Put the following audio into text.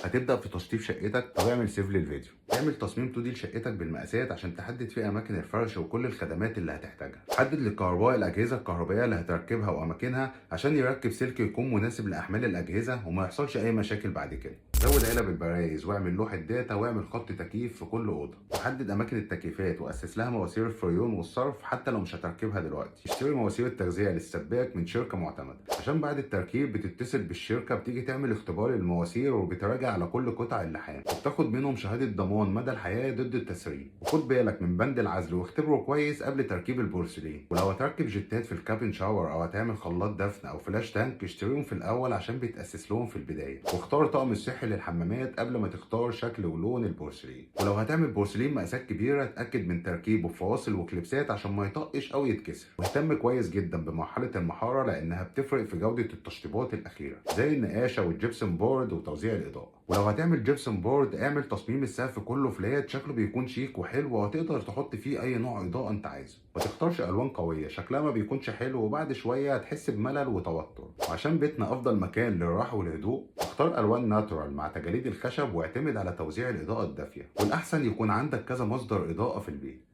هتبدأ في تشطيب شقتك أو اعمل سيف للفيديو. اعمل تصميم 2D لشقتك بالمقاسات عشان تحدد فيه أماكن الفرش وكل الخدمات اللي هتحتاجها. حدد للكهربائي الأجهزة الكهربائية اللي هتركبها وأماكنها عشان يركب سلك يكون مناسب لأحمال الأجهزة وما يحصلش أي مشاكل بعد كده. زود علب البرايز واعمل لوحة داتا واعمل خط تكييف في كل أوضة. وحدد أماكن التكييفات وأسس لها مواسير الفريون والصرف حتى لو مش هتركبها دلوقتي. اشتري مواسير التغذية للسباك من شركة معتمدة عشان بعد التركيب بتتصل بالشركة بتيجي تعمل اختبار للمواسير وبتراجع على كل قطع اللحام وبتاخد منهم شهادة ضمان مدى الحياة ضد التسريب. وخد بالك من بند العزل واختبره كويس قبل تركيب البورسلين. ولو هتركب جتات في الكابين شاور أو هتعمل خلاط دفن أو فلاش تانك اشتريهم في الأول عشان بيتأسس لهم في البداية. واختار طقم الصحي للحمامات قبل ما تختار شكل ولون البورسلين. ولو هتعمل بورسلين مقاسات كبيرة اتأكد من تركيبه بفواصل وكليبسات عشان ما يطقش أو يتكسر. واهتم كويس جدا بمرحلة المحارة لأنها بتفرق في جودة التشطيبات الأخيرة زي النقاشة والجبسن بورد وتوزيع الإضاءة. ولو هتعمل جبسن بورد اعمل تصميم السقف كله فلات شكله بيكون شيك وحلو وهتقدر تحط فيه أي نوع إضاءة أنت عايزه. ما تختارش ألوان قوية شكلها ما بيكونش حلو وبعد شوية هتحس بملل وتوتر. وعشان بيتنا أفضل مكان للراحة والهدوء اختار ألوان ناتورال مع تجاليد الخشب واعتمد على توزيع الإضاءة الدافية. والأحسن يكون عندك كذا مصدر إضاءة في البيت.